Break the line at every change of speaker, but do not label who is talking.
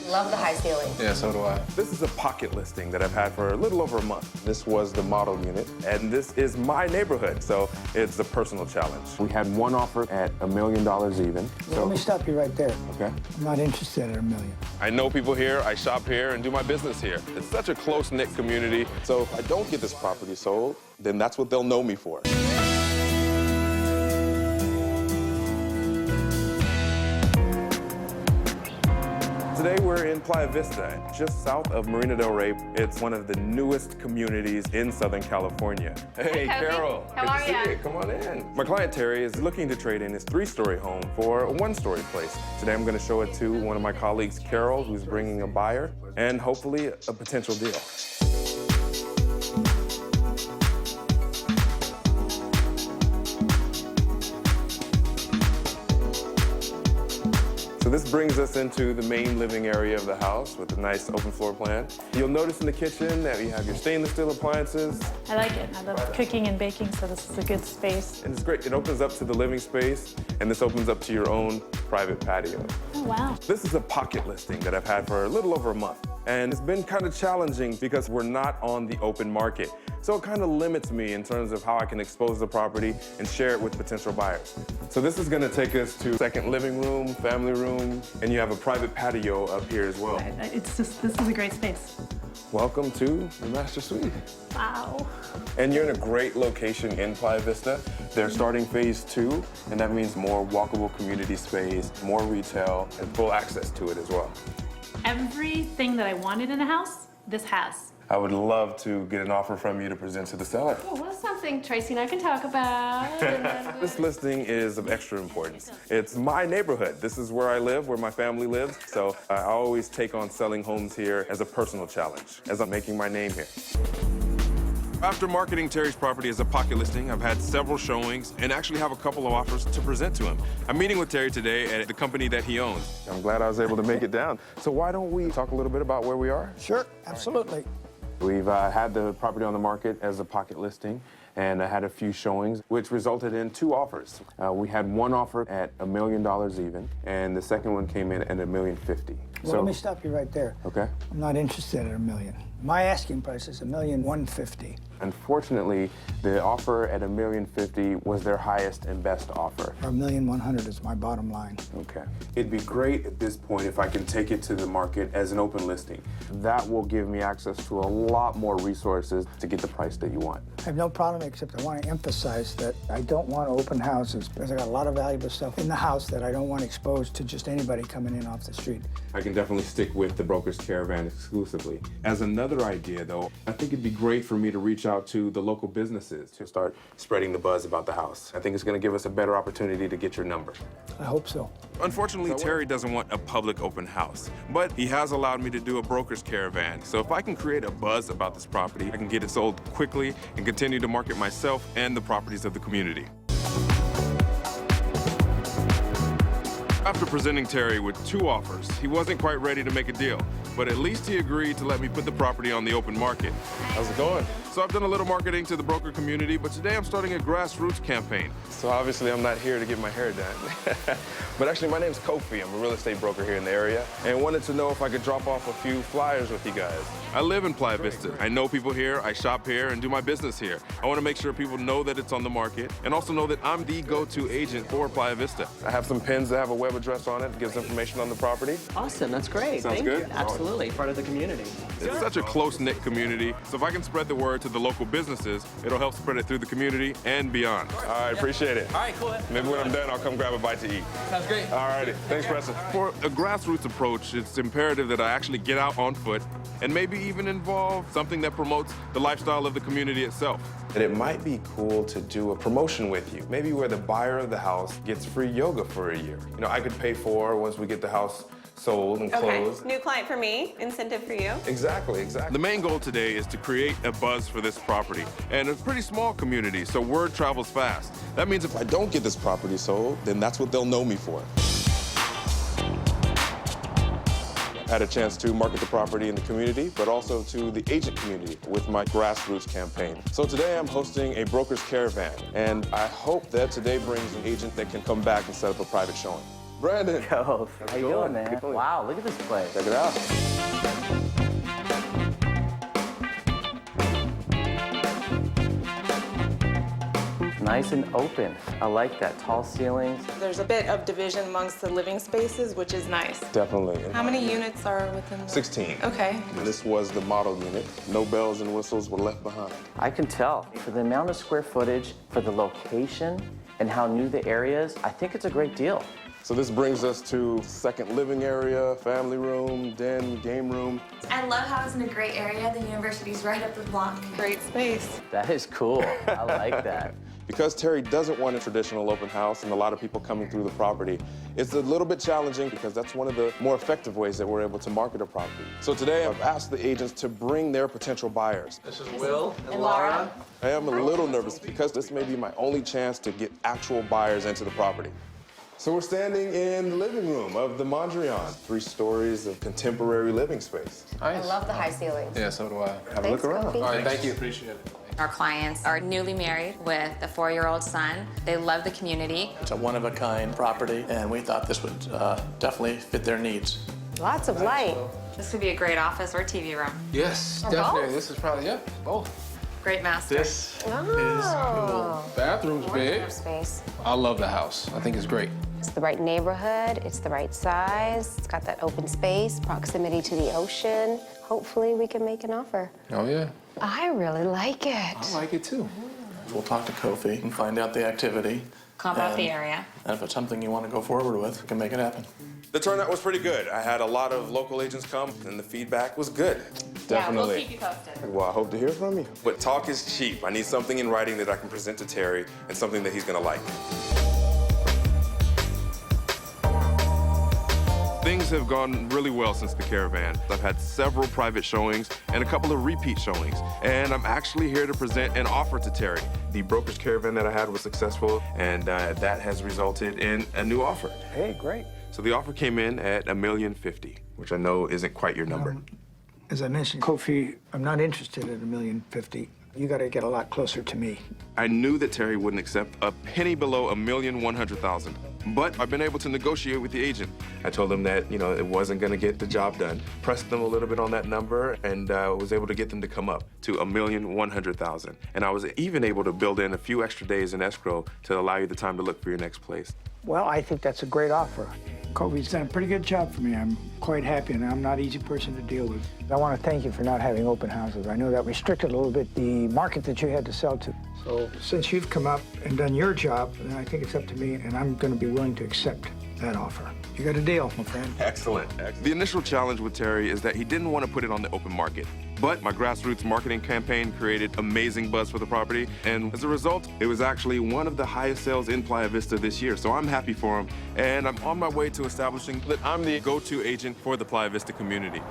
Love the high ceiling.
Yeah, so do I.
This is a pocket listing that I've had for a little over a month. This was the model unit, and this is my neighborhood, so it's a personal challenge.
We had one offer at $1 million even.
Well, let me stop you right there.
Okay.
I'm not interested in $1 million.
I know people here, I shop here, and do my business here. It's such a close-knit community, so if I don't get this property sold, then that's what they'll know me for. Today we're in Playa Vista, just south of Marina del Rey. It's one of the newest communities in Southern California. Hey,
Kofi.
Carol.
How
Good
are
to see
ya?
you. Come on in. My client Terry is looking to trade in his 3-story home for a 1-story place. Today I'm going to show it to one of my colleagues, Carol, who's bringing a buyer, and hopefully a potential deal. So this brings us into the main living area of the house with a nice open floor plan. You'll notice in the kitchen that you have your stainless steel appliances.
I like it. I love cooking and baking, so this is a good space.
And it's great. It opens up to the living space, and this opens up to your own private patio.
Oh, wow.
This is a pocket listing that I've had for a little over a month. And it's been kind of challenging because we're not on the open market. So it kind of limits me in terms of how I can expose the property and share it with potential buyers. So this is gonna take us to second living room, family room, and you have a private patio up here as well.
It's just, this is a great space.
Welcome to the master suite.
Wow.
And you're in a great location in Playa Vista. They're starting phase 2, and that means more walkable community space, more retail, and full access to it as well.
Everything that I wanted in a house, this has.
I would love to get an offer from you to present to the seller.
Oh, well, that's something Tracy and I can talk about.
This listing is of extra importance. It's my neighborhood. This is where I live, where my family lives. So I always take on selling homes here as a personal challenge, as I'm making my name here. After marketing Terry's property as a pocket listing, I've had several showings and actually have a couple of offers to present to him. I'm meeting with Terry today at the company that he owns. I'm glad I was able to make it down. So why don't we talk a little bit about where we are?
Sure, absolutely.
We've had the property on the market as a pocket listing, and I had a few showings, which resulted in 2 offers. We had one offer at $1 million even, and the second one came in at $1.05 million.
Well, let me stop you right there.
Okay.
I'm not interested in $1 million. My asking price is $1,150,000.
Unfortunately, the offer at $1.05 million was their highest and best offer.
Or $1,100,000 is my bottom line.
Okay. It'd be great at this point if I can take it to the market as an open listing. That will give me access to a lot more resources to get the price that you want.
I have no problem, except I want to emphasize that I don't want open houses because I got a lot of valuable stuff in the house that I don't want exposed to just anybody coming in off the street.
I can definitely stick with the Broker's Caravan exclusively. As another idea, though, I think it'd be great for me to reach out to the local businesses to start spreading the buzz about the house. I think it's going to give us a better opportunity to get your number.
I hope so.
Unfortunately, Terry doesn't want a public open house, but he has allowed me to do a Broker's Caravan. So if I can create a buzz about this property, I can get it sold quickly and continue to market myself and the properties of the community. After presenting Terry with 2 offers, he wasn't quite ready to make a deal, but at least he agreed to let me put the property on the open market. How's it going? So I've done a little marketing to the broker community, but today I'm starting a grassroots campaign. So obviously I'm not here to get my hair done. But actually my name's Kofi. I'm a real estate broker here in the area and wanted to know if I could drop off a few flyers with you guys. I live in Playa Vista. I know people here, I shop here, and do my business here. I want to make sure people know that it's on the market and also know that I'm the go-to agent for Playa Vista. I have some pins that have a web address on it that gives information on the property.
Awesome, that's great.
Sounds
Thank
good?
you. Absolutely, part of the community.
It's such a close-knit community, so if I can spread the word to the local businesses, it'll help spread it through the community and beyond. All right, appreciate it.
All right, cool.
Maybe when I'm done, I'll come grab a bite to eat.
Sounds great.
All righty, thanks, Preston. For a grassroots approach, it's imperative that I actually get out on foot and maybe even involve something that promotes the lifestyle of the community itself. And it might be cool to do a promotion with you, maybe where the buyer of the house gets free yoga for a year. You know, I could pay for once we get the house sold and closed.
Okay, new client for me, incentive for you.
Exactly, exactly. The main goal today is to create a buzz for this property. And it's a pretty small community, so word travels fast. That means if I don't get this property sold, then that's what they'll know me for. Had a chance to market the property in the community, but also to the agent community with my grassroots campaign. So today I'm hosting a Broker's Caravan, and I hope that today brings an agent that can come back and set up a private showing. Brandon.
Yo, how you doing, man? Wow, look at this place.
Check it out.
Nice and open. I like that. Tall ceilings.
There's a bit of division amongst the living spaces, which is nice.
Definitely.
How many units are within the...
16.
Okay.
This was the model unit. No bells and whistles were left behind.
I can tell. For the amount of square footage, for the location, and how new the area is, I think it's a great deal.
So this brings us to second living area, family room, den, game room.
I love how it's in a great area. The university's right up the block.
Great space.
That is cool. I like that.
Because Terry doesn't want a traditional open house and a lot of people coming through the property, it's a little bit challenging because that's one of the more effective ways that we're able to market a property. So today I've asked the agents to bring their potential buyers.
This is Will and Laura.
I am a little nervous because this may be my only chance to get actual buyers into the property. So we're standing in the living room of the Mondrian. 3 stories of contemporary living space.
I love the high ceilings.
Yeah, so do I.
Have a look around.
All right, thank you. Appreciate it.
Our clients are newly married with a 4-year-old son. They love the community.
It's a one-of-a-kind property, and we thought this would definitely fit their needs.
Lots of light.
This would be a great office or TV room.
Yes,
Or
definitely.
both?
This is probably, yeah, both.
Great master.
This
Oh.
is cool. Bathroom's
More
big.
inner space.
I love the house. I think it's great.
It's the right neighborhood. It's the right size. It's got that open space, proximity to the ocean. Hopefully, we can make an offer.
Oh, yeah.
I really like it.
I like it, too.
We'll talk to Kofi and find out the activity.
Comp out the
And-
area.
And if it's something you want to go forward with, we can make it happen.
The turnout was pretty good. I had a lot of local agents come and the feedback was good.
Yeah, we'll keep you posted.
Well, I hope to hear from you. But talk is cheap. I need something in writing that I can present to Terry and something that he's gonna like. Things have gone really well since the caravan. I've had several private showings and a couple of repeat showings. And I'm actually here to present an offer to Terry. The broker's caravan that I had was successful, and that has resulted in a new offer.
Hey, great.
So the offer came in at $1,050,000, which I know isn't quite your number.
As I mentioned, Kofi, I'm not interested in $1,050,000. You got to get a lot closer to me.
I knew that Terry wouldn't accept a penny below $1,100,000, but I've been able to negotiate with the agent. I told him that, you know, it wasn't gonna get the job done. Pressed them a little bit on that number and was able to get them to come up to $1,100,000. And I was even able to build in a few extra days in escrow to allow you the time to look for your next place.
Well, I think that's a great offer. Kofi's done a pretty good job for me. I'm quite happy, and I'm not an easy person to deal with. I want to thank you for not having open houses. I know that restricted a little bit the market that you had to sell to. So since you've come up and done your job, then I think it's up to me, and I'm going to be willing to accept that offer. You got a deal, my friend.
Excellent. The initial challenge with Terry is that he didn't want to put it on the open market. But my grassroots marketing campaign created amazing buzz for the property. And as a result, it was actually one of the highest sales in Playa Vista this year. So I'm happy for him. And I'm on my way to establishing that I'm the go-to agent for the Playa Vista community.